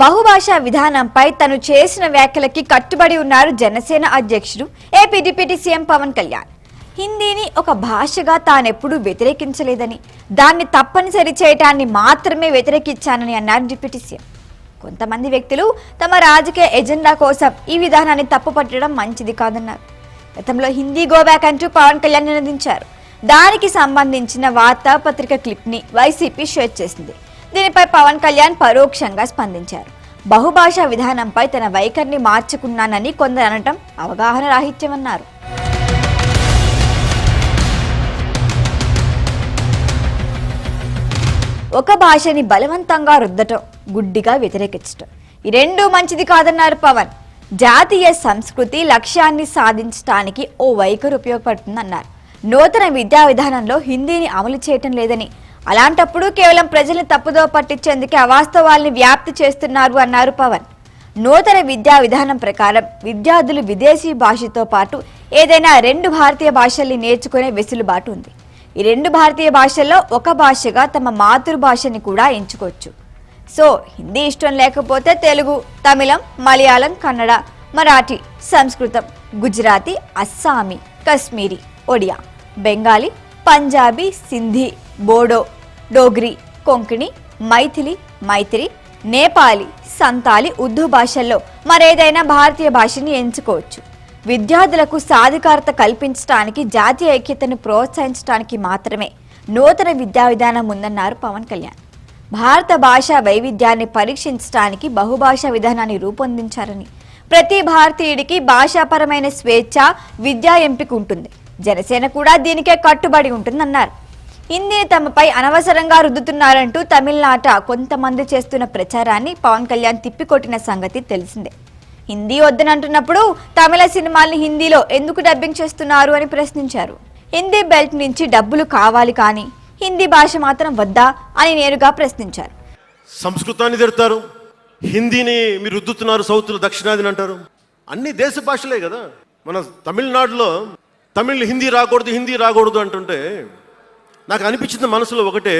బహుభాషా విధానంపై తను చేసిన వ్యాఖ్యలకి కట్టుబడి ఉన్నారు జనసేన అధ్యక్షుడు AP deputy CM Pawan Kalyan. హిందీని ఒక భాషగా తానెప్పుడూ వ్యతిరేకించలేదని, దాన్ని తప్పనిసరి చేయటాన్ని మాత్రమే వ్యతిరేకించానని అన్నారు డిప్యూటీ సీఎం. కొంతమంది వ్యక్తులు తమ రాజకీయ ఎజెండా కోసం ఈ విధానాన్ని తప్పుపట్టడం మంచిది కాదన్నారు. గతంలో హిందీ గోబ్యాక్ అంటూ పవన్ కళ్యాణ్ నినదించారు. దానికి సంబంధించిన వార్తాపత్రిక క్లిప్ని వైసీపీ షేర్ చేసింది. దీనిపై పవన్ కళ్యాణ్ పరోక్షంగా స్పందించారు. బహుభాషా విధానంపై తన వైఖరిని మార్చుకున్నానని కొందరు అనటం అవగాహన రాహిత్యమన్నారు. ఒక భాషని బలవంతంగా రుద్దటం, గుడ్డిగా వ్యతిరేకించటం, ఈ రెండూ మంచిది కాదన్నారు పవన్. జాతీయ సంస్కృతి లక్ష్యాన్ని సాధించడానికి ఓ వైఖరి ఉపయోగపడుతుందన్నారు. నూతన విద్యా విధానంలో హిందీని అమలు చేయటం లేదని, అలాంటప్పుడు కేవలం ప్రజల్ని తప్పుదో పట్టించేందుకే అవాస్తవాల్ని వ్యాప్తి చేస్తున్నారు అన్నారు పవన్. నూతన విద్యా విధానం ప్రకారం విద్యార్థులు విదేశీ భాషతో పాటు ఏదైనా 2 భారతీయ భాషల్ని నేర్చుకునే వెసులుబాటు ఉంది. ఈ 2 భారతీయ భాషల్లో ఒక భాషగా తమ మాతృభాషని కూడా ఎంచుకోవచ్చు. సో హిందీ ఇష్టం లేకపోతే తెలుగు, తమిళం, మలయాళం, కన్నడ, మరాఠీ, సంస్కృతం, గుజరాతీ, అస్సామీ, కశ్మీరీ, ఒడియా, బెంగాలీ, పంజాబీ, సింధీ, బోడో, డోగ్రీ, కొంకణి, మైథిలి, మైత్రి, నేపాలీ, సంతాలి, ఉర్దూ భాషల్లో మరేదైనా భారతీయ భాషని ఎంచుకోవచ్చు. విద్యార్థులకు సాధికారత కల్పించడానికి, జాతీయ ఐక్యతను ప్రోత్సహించడానికి మాత్రమే నూతన విద్యా విధానం ఉందన్నారు పవన్ కళ్యాణ్. భారత భాషా వైవిధ్యాన్ని పరీక్షించడానికి బహుభాషా విధానాన్ని రూపొందించారని, ప్రతి భారతీయుడికి భాషాపరమైన స్వేచ్ఛ, విద్యా ఎంపిక ఉంటుంది. జనసేన కూడా దీనికే కట్టుబడి ఉంటుందన్నారు. హిందీని తమపై అనవసరంగా రుద్దుతున్నారంటూ తమిళనాట కొంతమంది చేస్తున్న ప్రచారాన్ని పవన్ కళ్యాణ్ తిప్పికొట్టిన సంగతి తెలిసిందే. హిందీ వద్దనంటున్నప్పుడు తమిళ సినిమాల్ని హిందీలో ఎందుకు డబ్బింగ్ చేస్తున్నారు అని ప్రశ్నించారు. హిందీ బెల్ట్ నుంచి డబ్బులు కావాలి కానీ హిందీ భాష మాత్రం వద్దా అని నేరుగా ప్రశ్నించారు. సంస్కృతాన్ని తిడతారు, హిందీని మీరు రుద్దుతున్నారు, సౌత్లో దక్షిణాదిని అంటారు. అన్ని దేశ భాషలే కదా. మన తమిళనాడులో తమిళ్ హిందీ రాకూడదు అంటుంటే నాకు అనిపించింది మనసులో ఒకటే,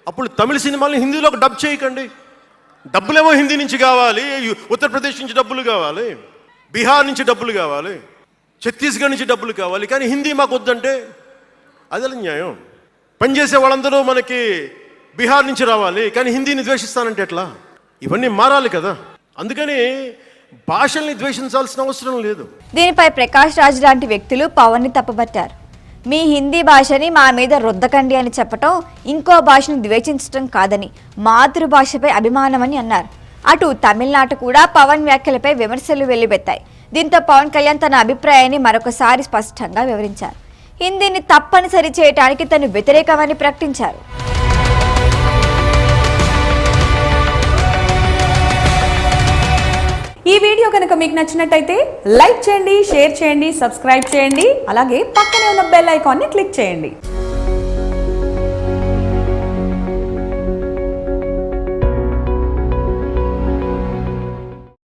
అప్పుడు తమిళ సినిమాలని హిందీలో డబ్ చేయకండి. డబ్బులేమో హిందీ నుంచి కావాలి, ఉత్తరప్రదేశ్ నుంచి డబ్బులు కావాలి, బీహార్ నుంచి డబ్బులు కావాలి, ఛత్తీస్గఢ్ నుంచి డబ్బులు కావాలి, కానీ హిందీ మాకు వద్దంటే అదే న్యాయం. పనిచేసే వాళ్ళందరూ మనకి బీహార్ నుంచి రావాలి, కానీ హిందీని ద్వేషిస్తానంటే ఎట్లా? ఇవన్నీ మారాలి కదా. అందుకని భాషల్ని ద్వేషించాల్సిన అవసరం లేదు. దీనిపై ప్రకాష్ రాజ్ లాంటి వ్యక్తులు పవన్ ని తప్పుపట్టారు. మీ హిందీ భాషని మా మీద రుద్దకండి అని చెప్పటం ఇంకో భాషను ద్వేషించడం కాదని, మాతృభాషపై అభిమానమని అన్నారు. అటు తమిళనాట కూడా పవన్ వ్యాఖ్యలపై విమర్శలు వెల్లువెత్తాయి. దీంతో పవన్ కళ్యాణ్ తన అభిప్రాయాన్ని మరొకసారి స్పష్టంగా వివరించారు. హిందీని తప్పనిసరి చేయడానికి తను వ్యతిరేకమని ప్రకటించారు. ఈ వీడియో కనుక మీకు నచ్చినట్టయితే లైక్ చేయండి, షేర్ చేయండి, సబ్స్క్రైబ్ చేయండి. అలాగే పక్కనే ఉన్న బెల్ ఐకాన్ని క్లిక్ చేయండి.